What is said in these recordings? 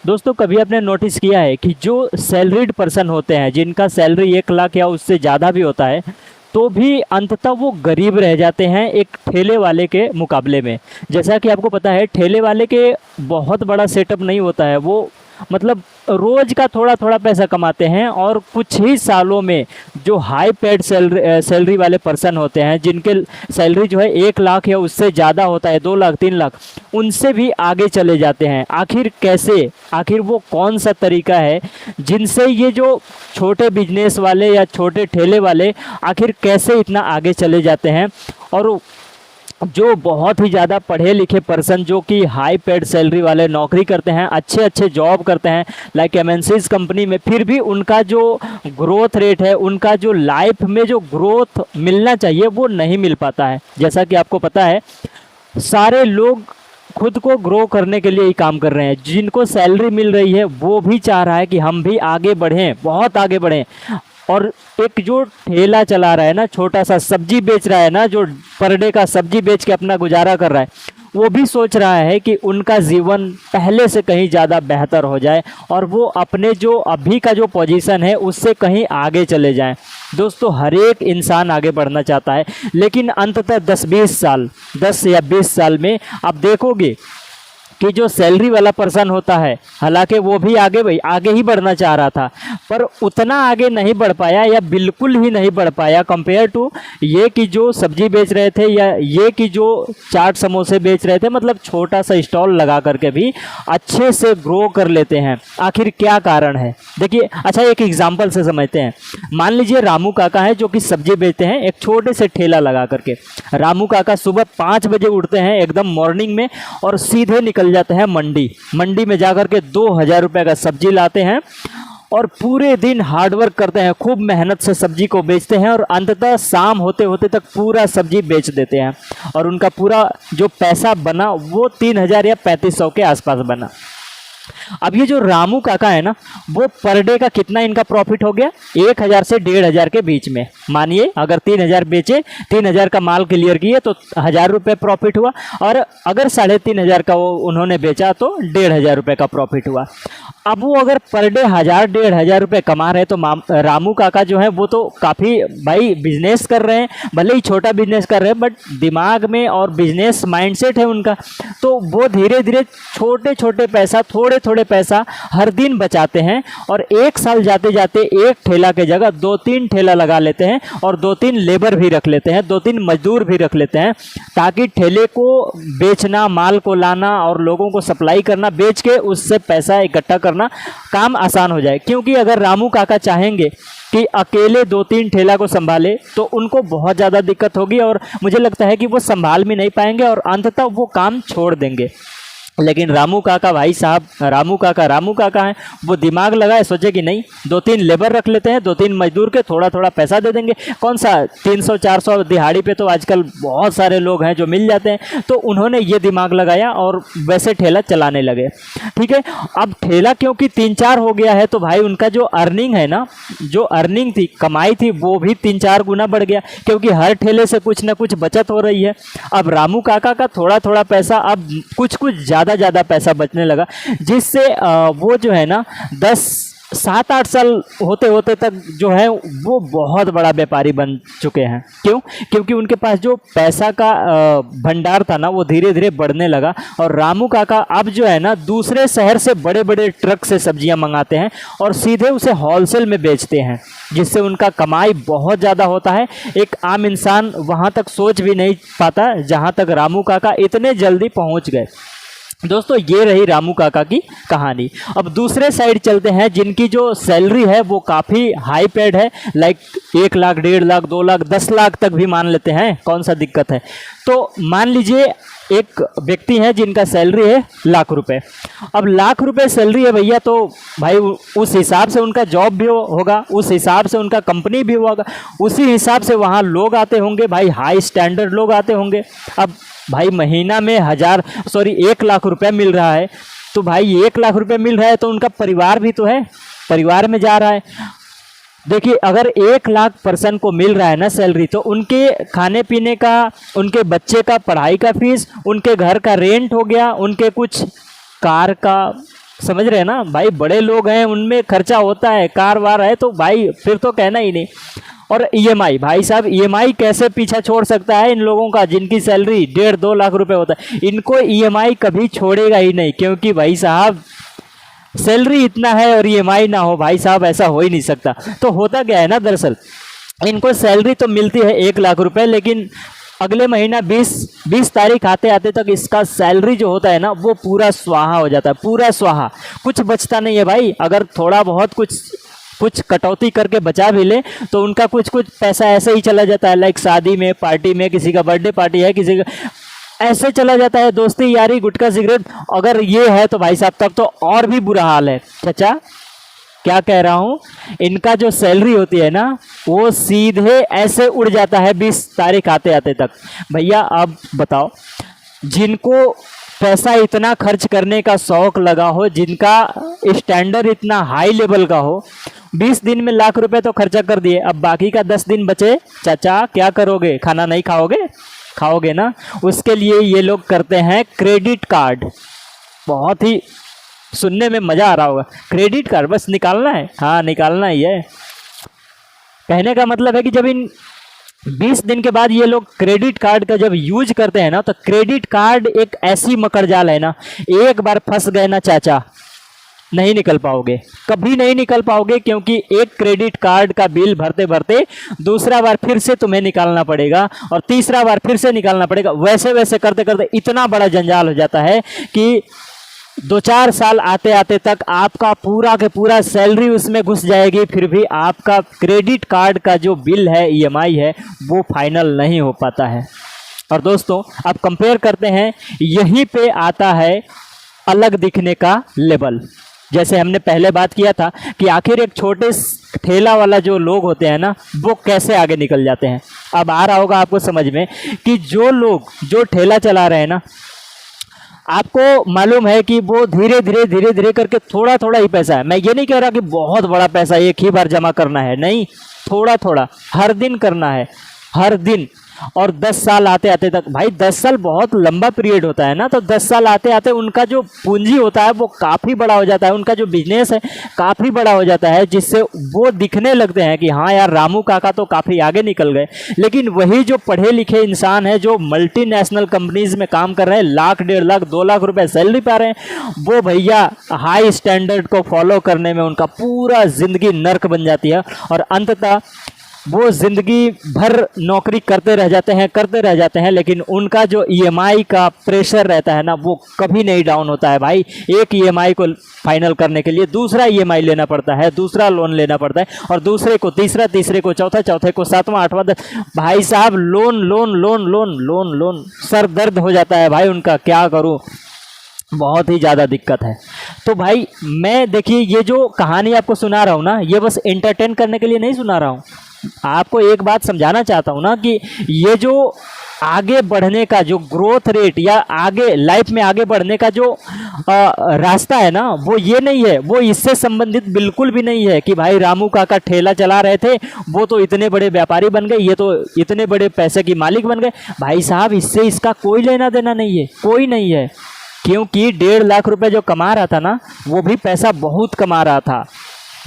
दोस्तों कभी आपने नोटिस किया है कि जो सैलरीड पर्सन होते हैं, जिनका सैलरी 1 लाख या उससे ज़्यादा भी होता है, तो भी अंततः वो गरीब रह जाते हैं एक ठेले वाले के मुकाबले में। जैसा कि आपको पता है, ठेले वाले के बहुत बड़ा सेटअप नहीं होता है, वो मतलब रोज का थोड़ा थोड़ा पैसा कमाते हैं और कुछ ही सालों में जो हाई पेड सैलरी वाले पर्सन होते हैं, जिनके सैलरी जो है 1 लाख या उससे ज़्यादा होता है, 2 लाख 3 लाख, उनसे भी आगे चले जाते हैं। आखिर कैसे, आखिर वो कौन सा तरीका है जिनसे ये जो छोटे बिजनेस वाले या छोटे ठेले वाले आखिर कैसे इतना आगे चले जाते हैं, और जो बहुत ही ज़्यादा पढ़े लिखे पर्सन जो कि हाई पेड सैलरी वाले नौकरी करते हैं, अच्छे अच्छे जॉब करते हैं लाइक एमएनसीज कंपनी में, फिर भी उनका जो ग्रोथ रेट है, उनका जो लाइफ में जो ग्रोथ मिलना चाहिए वो नहीं मिल पाता है। जैसा कि आपको पता है, सारे लोग खुद को ग्रो करने के लिए ही काम कर रहे हैं। जिनको सैलरी मिल रही है वो भी चाह रहा है कि हम भी आगे बढ़ें, बहुत आगे बढ़ें। और एक जो ठेला चला रहा है ना, छोटा सा सब्जी बेच रहा है ना, जो पर डे का सब्जी बेच के अपना गुजारा कर रहा है, वो भी सोच रहा है कि उनका जीवन पहले से कहीं ज़्यादा बेहतर हो जाए और वो अपने जो अभी का जो पोजीशन है उससे कहीं आगे चले जाएं। दोस्तों हर एक इंसान आगे बढ़ना चाहता है, लेकिन अंततः 10 या 20 साल में आप देखोगे कि जो सैलरी वाला पर्सन होता है, हालांकि वो भी आगे ही बढ़ना चाह रहा था, पर उतना आगे नहीं बढ़ पाया या बिल्कुल ही नहीं बढ़ पाया कंपेयर टू ये कि जो सब्जी बेच रहे थे या ये कि जो चाट समोसे बेच रहे थे। मतलब छोटा सा स्टॉल लगा करके भी अच्छे से ग्रो कर लेते हैं। आखिर क्या कारण है? देखिए, अच्छा एक एग्जाम्पल से समझते हैं। मान लीजिए रामू काका है जो कि सब्जी बेचते हैं, एक छोटे से ठेला लगा करके। रामू काका सुबह 5 बजे उठते हैं एकदम मॉर्निंग में और सीधे निकल जाते हैं मंडी में जाकर के 2000 रुपए का सब्जी लाते हैं और पूरे दिन हार्डवर्क करते हैं, खूब मेहनत से सब्जी को बेचते हैं और अंततः शाम होते होते तक पूरा सब्जी बेच देते हैं और उनका पूरा जो पैसा बना वो 3000 या 3500 के आसपास बना। अब ये जो रामू काका है ना, वो पर डे का कितना इनका प्रॉफिट हो गया? 1000 से 1500 के बीच में। मानिए अगर 3000 बेचे, 3000 का माल क्लियर किए तो 1000 रुपये प्रॉफिट हुआ, और अगर 3500 का वो उन्होंने बेचा तो 1500 रुपये का प्रॉफिट हुआ। अब वो अगर पर डे 1000-1500 रुपये कमा रहे तो रामू काका जो है वो तो काफ़ी भाई बिजनेस कर रहे हैं, भले ही छोटा बिजनेस कर रहे हैं, बट दिमाग में और बिजनेस माइंडसेट है उनका। तो वो धीरे धीरे छोटे छोटे पैसा, थोड़े थोड़े पैसा हर दिन बचाते हैं और 1 साल जाते जाते एक ठेला के जगह 2-3 ठेला लगा लेते हैं और 2-3 लेबर भी रख लेते हैं, 2-3 मजदूर भी रख लेते हैं, ताकि ठेले को बेचना, माल को लाना और लोगों को सप्लाई करना, बेच के उससे पैसा इकट्ठा करना काम आसान हो जाए। क्योंकि अगर रामू काका चाहेंगे कि अकेले 2-3 ठेला को संभाले तो उनको बहुत ज़्यादा दिक्कत होगी और मुझे लगता है कि वो संभाल भी नहीं पाएंगे और अंततः वो काम छोड़ देंगे। लेकिन रामू काका भाई साहब, रामू काका हैं, वो दिमाग लगाए, सोचे कि नहीं 2-3 लेबर रख लेते हैं, 2-3 मजदूर के थोड़ा थोड़ा पैसा दे देंगे, कौन सा 300-400 दिहाड़ी पे तो आजकल बहुत सारे लोग हैं जो मिल जाते हैं। तो उन्होंने ये दिमाग लगाया और वैसे ठेला चलाने लगे। ठीक है, अब ठेला क्योंकि 3-4 हो गया है तो भाई उनका जो अर्निंग है ना, जो अर्निंग थी, कमाई थी, वो भी 3-4 गुना बढ़ गया, क्योंकि हर ठेले से कुछ ना कुछ बचत हो रही है। अब रामू काका का थोड़ा थोड़ा पैसा, अब कुछ ज़्यादा पैसा बचने लगा, जिससे वो जो है ना 7-8 साल होते होते तक जो है वो बहुत बड़ा व्यापारी बन चुके हैं। क्यों? क्योंकि उनके पास जो पैसा का भंडार था ना वो धीरे धीरे बढ़ने लगा और रामू काका अब जो है ना दूसरे शहर से बड़े बड़े ट्रक से सब्जियां मंगाते हैं और सीधे उसे होलसेल में बेचते हैं, जिससे उनका कमाई बहुत ज़्यादा होता है। एक आम इंसान वहाँ तक सोच भी नहीं पाता जहाँ तक रामू काका इतने जल्दी पहुँच गए। दोस्तों ये रही रामू काका की कहानी। अब दूसरे साइड चलते हैं, जिनकी जो सैलरी है वो काफ़ी हाई पेड है, लाइक 1 लाख, 1.5 लाख, 2 लाख, 10 लाख तक भी मान लेते हैं, कौन सा दिक्कत है। तो मान लीजिए एक व्यक्ति है जिनका सैलरी है 1 लाख रुपए। अब 1 लाख रुपए सैलरी है भैया, तो भाई उस हिसाब से उनका जॉब भी होगा, उस हिसाब से उनका कंपनी भी होगा, उसी हिसाब से वहाँ लोग आते होंगे, भाई हाई स्टैंडर्ड लोग आते होंगे। अब भाई महीना में 1 लाख रुपए मिल रहा है, तो भाई 1 लाख रुपए मिल रहा है तो उनका परिवार भी तो है, परिवार में जा रहा है। देखिए अगर 1 लाख पर्सन को मिल रहा है ना सैलरी, तो उनके खाने पीने का, उनके बच्चे का पढ़ाई का फीस, उनके घर का रेंट हो गया, उनके कुछ कार का समझ रहे हैं ना भाई, बड़े लोग हैं उनमें खर्चा होता है, कार वार है तो भाई फिर तो कहना ही नहीं। और ईएमआई, भाई साहब ईएमआई कैसे पीछा छोड़ सकता है इन लोगों का, जिनकी सैलरी 1.5-2 लाख रुपए होता है, इनको ईएमआई कभी छोड़ेगा ही नहीं, क्योंकि भाई साहब सैलरी इतना है और ईएमआई ना हो, भाई साहब ऐसा हो ही नहीं सकता। तो होता क्या है ना, दरअसल इनको सैलरी तो मिलती है 1 लाख रुपए, लेकिन अगले महीना 20 तारीख आते आते तक इसका सैलरी जो होता है ना वो पूरा स्वाहा हो जाता है, पूरा स्वाहा, कुछ बचता नहीं है भाई। अगर थोड़ा बहुत कुछ कटौती करके बचा भी ले तो उनका कुछ पैसा ऐसे ही चला जाता है, लाइक शादी में, पार्टी में, किसी का बर्थडे पार्टी है, किसी का ऐसे चला जाता है, दोस्ती यारी गुटखा सिगरेट। अगर ये है तो भाई साहब तब तो और भी बुरा हाल है। चाचा क्या कह रहा हूँ, इनका जो सैलरी होती है ना वो सीधे ऐसे उड़ जाता है 20 तारीख आते आते तक। भैया आप बताओ, जिनको पैसा इतना खर्च करने का शौक लगा हो, जिनका स्टैंडर्ड इतना हाई लेवल का हो, 20 दिन में लाख रुपए तो खर्चा कर दिए, अब बाकी का 10 दिन बचे, चाचा क्या करोगे, खाना नहीं खाओगे, खाओगे ना। उसके लिए ये लोग करते हैं क्रेडिट कार्ड, बहुत ही सुनने में मजा आ रहा होगा, क्रेडिट कार्ड बस निकालना है, हाँ निकालना ही है। कहने का मतलब है कि जब इन 20 दिन के बाद ये लोग क्रेडिट कार्ड का जब यूज करते हैं ना, तो क्रेडिट कार्ड एक ऐसी मकड़जाल है ना, एक बार फंस गए ना चाचा नहीं निकल पाओगे, कभी नहीं निकल पाओगे, क्योंकि एक क्रेडिट कार्ड का बिल भरते भरते दूसरा बार फिर से तुम्हें निकालना पड़ेगा और तीसरा बार फिर से निकालना पड़ेगा, वैसे वैसे करते करते इतना बड़ा जंजाल हो जाता है कि 2-4 साल आते आते तक आपका पूरा के पूरा सैलरी उसमें घुस जाएगी, फिर भी आपका क्रेडिट कार्ड का जो बिल है, ईएमआई है, वो फाइनल नहीं हो पाता है। और दोस्तों अब कंपेयर करते हैं, यहीं पे आता है अलग दिखने का लेवल। जैसे हमने पहले बात किया था कि आखिर एक छोटे ठेला वाला जो लोग होते हैं ना वो कैसे आगे निकल जाते हैं। अब आ रहा होगा आपको समझ में कि जो लोग जो ठेला चला रहे हैं ना, आपको मालूम है कि वो धीरे धीरे करके थोड़ा थोड़ा ही पैसा है, मैं ये नहीं कह रहा कि बहुत बड़ा पैसा एक ही बार जमा करना है, नहीं, थोड़ा थोड़ा हर दिन करना है, हर दिन। और 10 साल आते आते तक, भाई 10 साल बहुत लंबा पीरियड होता है ना, तो 10 साल आते आते उनका जो पूंजी होता है वो काफ़ी बड़ा हो जाता है, उनका जो बिजनेस है काफ़ी बड़ा हो जाता है, जिससे वो दिखने लगते हैं कि हाँ यार रामू काका तो काफ़ी आगे निकल गए। लेकिन वही जो पढ़े लिखे इंसान है, जो मल्टीनेशनल कंपनीज में काम कर रहे हैं, लाख 1.5 लाख 2 लाख रुपए सैलरी पा रहे हैं, वो भैया हाई स्टैंडर्ड को फॉलो करने में उनका पूरा ज़िंदगी नर्क बन जाती है और अंततः वो ज़िंदगी भर नौकरी करते रह जाते हैं, लेकिन उनका जो ईएमआई का प्रेशर रहता है ना वो कभी नहीं डाउन होता है। भाई एक ईएमआई को फाइनल करने के लिए दूसरा ईएमआई लेना पड़ता है, दूसरा लोन लेना पड़ता है, और दूसरे को तीसरा, तीसरे को चौथा, चौथे को सातवां, आठवां, भाई साहब loan loan loan loan loan loan, sir दर्द हो जाता है भाई उनका, क्या करूँ, बहुत ही ज़्यादा दिक्कत है। तो भाई मैं देखिए ये जो कहानी आपको सुना रहा हूँ ना, ये बस एंटरटेन करने के लिए नहीं सुना रहा हूँ, आपको एक बात समझाना चाहता हूँ ना कि ये जो आगे बढ़ने का जो ग्रोथ रेट या आगे लाइफ में आगे बढ़ने का जो रास्ता है ना वो ये नहीं है, वो इससे संबंधित बिल्कुल भी नहीं है कि भाई रामू काका ठेला चला रहे थे, वो तो इतने बड़े व्यापारी बन गए, ये तो इतने बड़े पैसे की मालिक बन गए। भाई साहब इससे इसका कोई लेना देना नहीं है, कोई नहीं है, क्योंकि 1.5 लाख रुपए जो कमा रहा था ना वो भी पैसा बहुत कमा रहा था,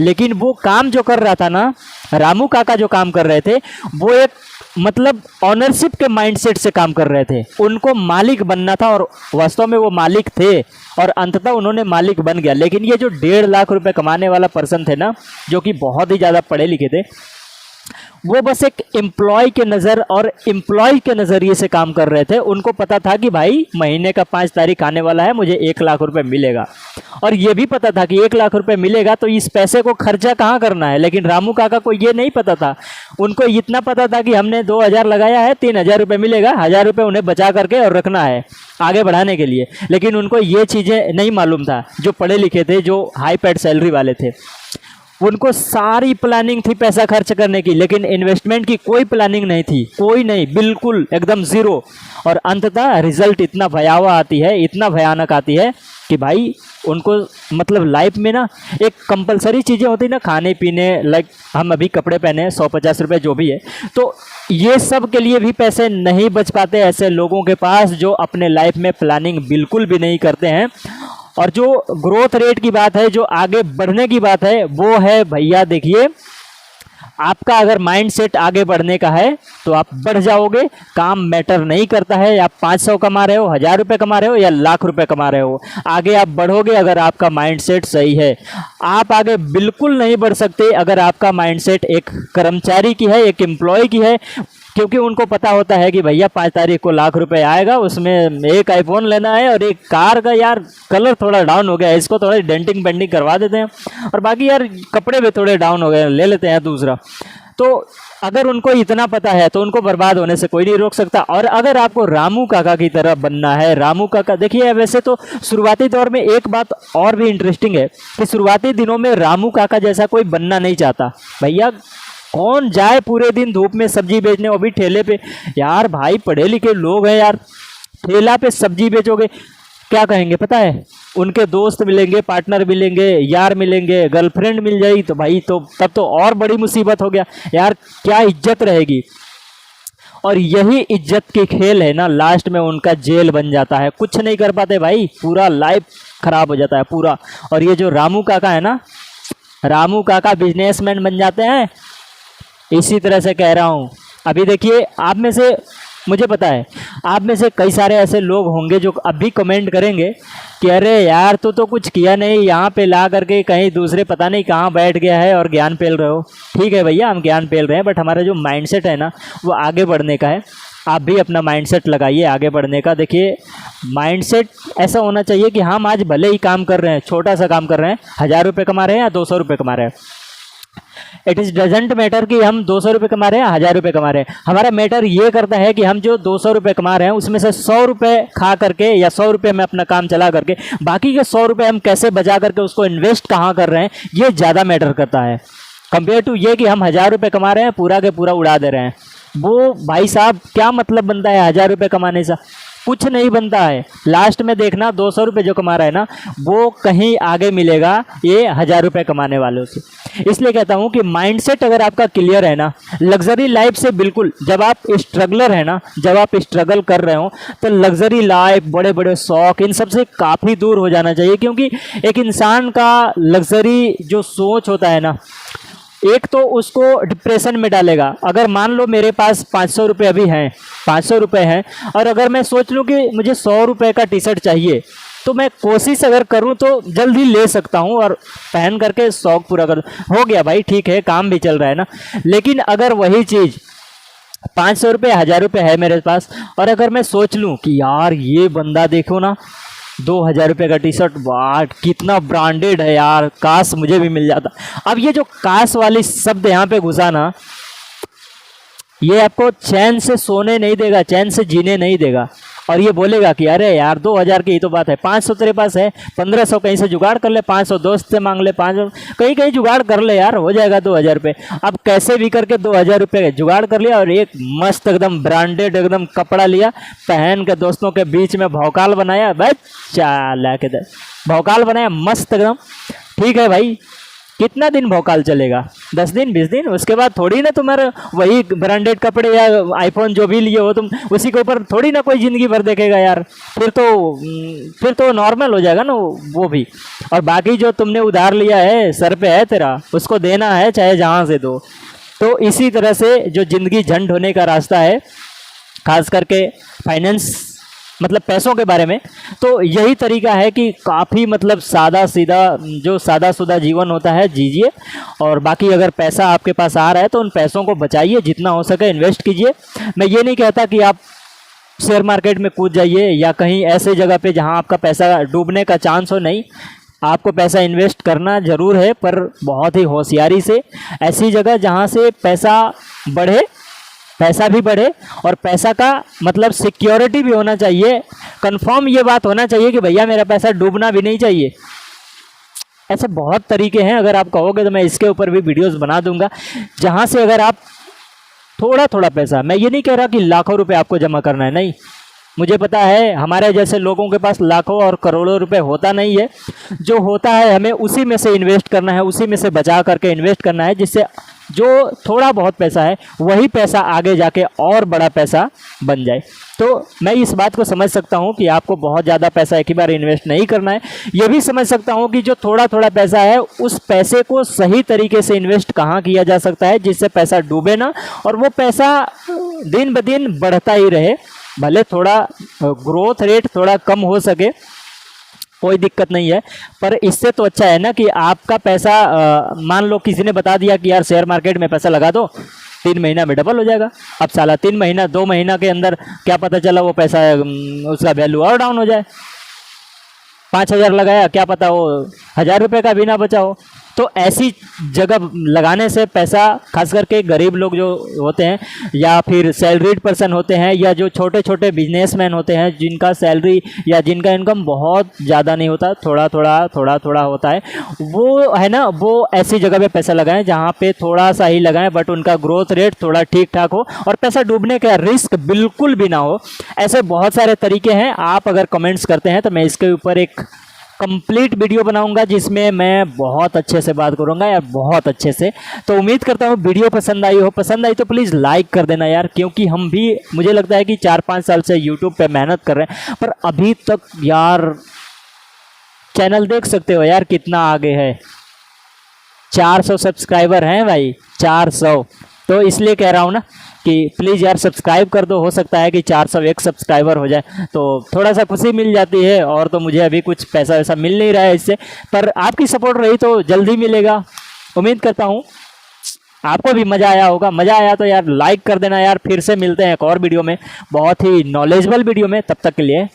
लेकिन वो काम जो कर रहा था ना, रामू काका जो काम कर रहे थे वो एक मतलब ऑनरशिप के माइंडसेट से काम कर रहे थे, उनको मालिक बनना था और वास्तव में वो मालिक थे और अंततः उन्होंने मालिक बन गया। लेकिन ये जो 1.5 लाख रुपए कमाने वाला पर्सन थे ना, जो कि बहुत ही ज़्यादा पढ़े लिखे थे, वो बस एक एम्प्लॉय के नज़र और एम्प्लॉय के नज़रिए से काम कर रहे थे। उनको पता था कि भाई महीने का 5 तारीख आने वाला है, मुझे 1 लाख रुपए मिलेगा, और ये भी पता था कि 1 लाख रुपए मिलेगा तो इस पैसे को खर्चा कहाँ करना है। लेकिन रामू काका को ये नहीं पता था, उनको इतना पता था कि हमने 2,000 लगाया है, 3,000 रुपये मिलेगा, 1,000 रुपये उन्हें बचा करके और रखना है आगे बढ़ाने के लिए। लेकिन उनको ये चीज़ें नहीं मालूम था, जो पढ़े लिखे थे, जो हाई पेड सैलरी वाले थे, उनको सारी प्लानिंग थी पैसा खर्च करने की, लेकिन इन्वेस्टमेंट की कोई प्लानिंग नहीं थी, कोई नहीं, बिल्कुल एकदम ज़ीरो। और अंततः रिजल्ट इतना भयावह आती है, इतना भयानक आती है कि भाई उनको मतलब लाइफ में ना एक कंपलसरी चीज़ें होती ना, खाने पीने, लाइक हम अभी कपड़े पहने 150 रुपये जो भी है, तो ये सब के लिए भी पैसे नहीं बच पाते ऐसे लोगों के पास जो अपने लाइफ में प्लानिंग बिल्कुल भी नहीं करते हैं। और जो ग्रोथ रेट की बात है, जो आगे बढ़ने की बात है, वो है भैया देखिए, आपका अगर माइंड सेट आगे बढ़ने का है तो आप बढ़ जाओगे। काम मैटर नहीं करता है आप 500 कमा रहे हो, 1000 रुपये कमा रहे हो या लाख रुपए कमा रहे हो, आगे आप बढ़ोगे अगर आपका माइंड सेट सही है। आप आगे बिल्कुल नहीं बढ़ सकते अगर आपका माइंड सेट एक कर्मचारी की है, एक एम्प्लॉय की है, क्योंकि उनको पता होता है कि भैया 5 तारीख को लाख रुपए आएगा, उसमें एक आईफोन लेना है और एक कार का यार कलर थोड़ा डाउन हो गया है, इसको थोड़ा डेंटिंग पेंटिंग करवा देते हैं, और बाकी यार कपड़े भी थोड़े डाउन हो गए, ले लेते हैं दूसरा। तो अगर उनको इतना पता है तो उनको बर्बाद होने से कोई नहीं रोक सकता। और अगर आपको रामू काका की तरह बनना है, रामू काका देखिए, वैसे तो शुरुआती दौर में एक बात और भी इंटरेस्टिंग है कि शुरुआती दिनों में रामू काका जैसा कोई बनना नहीं चाहता। भैया कौन जाए पूरे दिन धूप में सब्जी बेचने, वो भी ठेले पे। यार भाई पढ़े लिखे लोग हैं यार, ठेला पे सब्जी बेचोगे, क्या कहेंगे पता है? उनके दोस्त मिलेंगे, पार्टनर मिलेंगे, यार मिलेंगे, गर्लफ्रेंड मिल जाएगी तो भाई तो तब तो और बड़ी मुसीबत हो गया यार, क्या इज्जत रहेगी। और यही इज्जत की खेल है ना, लास्ट में उनका जेल बन जाता है, कुछ नहीं कर पाते भाई, पूरा लाइफ खराब हो जाता है पूरा। और ये जो रामू काका है ना, रामू काका बिजनेसमैन बन जाते हैं। इसी तरह से कह रहा हूँ, अभी देखिए आप में से, मुझे पता है आप में से कई सारे ऐसे लोग होंगे जो अभी कमेंट करेंगे कि अरे यार तू तो कुछ किया नहीं, यहाँ पे ला करके कहीं दूसरे पता नहीं कहाँ बैठ गया है और ज्ञान पेल रहे हो। ठीक है भैया, हम ज्ञान पेल रहे हैं, बट हमारा जो माइंडसेट है ना वो आगे बढ़ने का है। आप भी अपना माइंडसेट लगाइए आगे बढ़ने का। देखिए माइंडसेट ऐसा होना चाहिए कि हम आज भले ही काम कर रहे हैं, छोटा सा काम कर रहे हैं, 1000 रुपये कमा रहे हैं या 200 रुपये कमा रहे हैं, इट इज डजेंट मैटर कि हम 200 रुपये कमा रहे हैं, 1000 रुपये कमा रहे हैं। हमारा मैटर ये करता है कि हम जो 200 रुपये कमा रहे हैं उसमें से 100 रुपये खा करके या 100 रुपये में अपना काम चला करके बाकी के 100 रुपये हम कैसे बचा करके उसको इन्वेस्ट कहाँ कर रहे हैं, ये ज़्यादा मैटर करता है कंपेयर टू ये कि हम 1000 रुपये कमा रहे हैं पूरा के पूरा उड़ा दे रहे हैं। वो भाई साहब क्या मतलब बनता है 1000 रुपये कमाने से? कुछ नहीं बनता है। लास्ट में देखना 200 रुपये जो कमा रहा है ना वो कहीं आगे मिलेगा ये 1000 रुपये कमाने वालों से। इसलिए कहता हूँ कि माइंडसेट अगर आपका क्लियर है ना, लग्जरी लाइफ से बिल्कुल, जब आप स्ट्रगलर है ना, जब आप स्ट्रगल कर रहे हो तो लग्जरी लाइफ, बड़े बड़े शौक, इन सब से काफ़ी दूर हो जाना चाहिए। क्योंकि एक इंसान का लग्जरी जो सोच होता है ना, एक तो उसको डिप्रेशन में डालेगा। अगर मान लो मेरे पास 500 रुपये अभी हैं, 500 रुपये हैं, और अगर मैं सोच लूँ कि मुझे 100 रुपये का टी शर्ट चाहिए, तो मैं कोशिश अगर करूँ तो जल्दी ले सकता हूँ और पहन करके शौक पूरा कर, हो गया भाई, ठीक है, काम भी चल रहा है ना। लेकिन अगर वही चीज़ 500 रुपये, 1000 रुपये है मेरे पास, और अगर मैं सोच लूँ कि यार ये बंदा देखो ना 2000 रुपये का टी शर्ट, वाह कितना ब्रांडेड है यार, काश मुझे भी मिल जाता। अब ये जो काश वाली शब्द यहाँ पे घुसा ना, ये आपको चैन से सोने नहीं देगा, चैन से जीने नहीं देगा। और ये बोलेगा कि अरे यार 2000 की ही तो बात है, 500 तेरे पास है, 1500 कहीं से जुगाड़ कर ले, 500 दोस्त से मांग ले, 500 कहीं कहीं जुगाड़ कर ले यार, हो जाएगा 2000 रुपये। अब कैसे भी करके 2000 रुपये जुगाड़ कर लिया और एक मस्त एकदम ब्रांडेड एकदम कपड़ा लिया, पहन के दोस्तों के बीच में भौकाल बनाया, बच्चा ला के दे भौकाल बनाया मस्त एकदम। ठीक है भाई, कितना दिन भौकाल चलेगा? 10 दिन 20 दिन, उसके बाद थोड़ी ना तुम्हारे वही ब्रांडेड कपड़े या आईफोन जो भी लिए हो तुम, उसी के ऊपर थोड़ी ना कोई ज़िंदगी भर देखेगा यार। फिर तो नॉर्मल हो जाएगा ना वो भी। और बाकी जो तुमने उधार लिया है सर पे है तेरा, उसको देना है चाहे जहाँ से दो। तो इसी तरह से जो ज़िंदगी झंड होने का रास्ता है, खास करके फाइनेंस मतलब पैसों के बारे में, तो यही तरीका है कि काफ़ी मतलब सादा सीधा जो सादा सुदा जीवन होता है जीजिए। और बाकी अगर पैसा आपके पास आ रहा है तो उन पैसों को बचाइए, जितना हो सके इन्वेस्ट कीजिए। मैं ये नहीं कहता कि आप शेयर मार्केट में कूद जाइए या कहीं ऐसे जगह पे जहां आपका पैसा डूबने का चांस हो, नहीं, आपको पैसा इन्वेस्ट करना ज़रूर है, पर बहुत ही होशियारी से, ऐसी जगह जहाँ से पैसा बढ़े, पैसा भी बढ़े और पैसा का मतलब सिक्योरिटी भी होना चाहिए। कंफर्म ये बात होना चाहिए कि भैया मेरा पैसा डूबना भी नहीं चाहिए। ऐसे बहुत तरीके हैं, अगर आप कहोगे तो मैं इसके ऊपर भी वीडियोस बना दूंगा, जहां से अगर आप थोड़ा थोड़ा पैसा, मैं ये नहीं कह रहा कि लाखों रुपए आपको जमा करना है, नहीं, मुझे पता है हमारे जैसे लोगों के पास लाखों और करोड़ों रुपए होता नहीं है। जो होता है हमें उसी में से इन्वेस्ट करना है, उसी में से बचा करके इन्वेस्ट करना है, जिससे जो थोड़ा बहुत पैसा है वही पैसा आगे जाके और बड़ा पैसा बन जाए। तो मैं इस बात को समझ सकता हूँ कि आपको बहुत ज़्यादा पैसा एक ही बार इन्वेस्ट नहीं करना है। ये भी समझ सकता हूँ कि जो थोड़ा थोड़ा पैसा है उस पैसे को सही तरीके से इन्वेस्ट कहाँ किया जा सकता है जिससे पैसा डूबे ना और वो पैसा दिन ब दिन बढ़ता ही रहे। भले थोड़ा ग्रोथ रेट थोड़ा कम हो सके, कोई दिक्कत नहीं है, पर इससे तो अच्छा है ना कि आपका पैसा मान लो किसी ने बता दिया कि यार शेयर मार्केट में पैसा लगा दो 3 महीना में डबल हो जाएगा। अब साला 3 महीना 2 महीना के अंदर क्या पता चला वो पैसा उसका वैल्यू और डाउन हो जाए। 5,000 लगाया, क्या पता वो 1,000 रुपये का भी ना बचा हो। तो ऐसी जगह लगाने से पैसा, खास करके गरीब लोग जो होते हैं या फिर सैलरीड पर्सन होते हैं या जो छोटे छोटे बिजनेसमैन होते हैं जिनका सैलरी या जिनका इनकम बहुत ज़्यादा नहीं होता, थोड़ा थोड़ा होता है, वो है ना, वो ऐसी जगह पे पैसा लगाएं जहाँ पे थोड़ा सा ही लगाएं बट उनका ग्रोथ रेट थोड़ा ठीक ठाक हो और पैसा डूबने का रिस्क बिल्कुल भी ना हो। ऐसे बहुत सारे तरीके हैं। आप अगर कमेंट्स करते हैं तो मैं इसके ऊपर एक कंप्लीट वीडियो बनाऊंगा जिसमें मैं बहुत अच्छे से बात करूंगा यार, बहुत अच्छे से। तो उम्मीद करता हूँ वीडियो पसंद आई हो। पसंद आई तो प्लीज़ लाइक कर देना यार, क्योंकि हम भी, मुझे लगता है कि 4-5 साल से यूट्यूब पे मेहनत कर रहे हैं पर अभी तक यार चैनल देख सकते हो यार कितना आगे है। 400 सब्सक्राइबर हैं भाई, 400। तो इसलिए कह रहा हूँ ना कि प्लीज़ यार सब्सक्राइब कर दो। हो सकता है कि 401 सब्सक्राइबर हो जाए तो थोड़ा सा खुशी मिल जाती है। और तो मुझे अभी कुछ पैसा वैसा मिल नहीं रहा है इससे, पर आपकी सपोर्ट रही तो जल्दी मिलेगा। उम्मीद करता हूँ आपको भी मज़ा आया होगा। मज़ा आया तो यार लाइक कर देना यार। फिर से मिलते हैं एक और वीडियो में, बहुत ही नॉलेजेबल वीडियो में। तब तक के लिए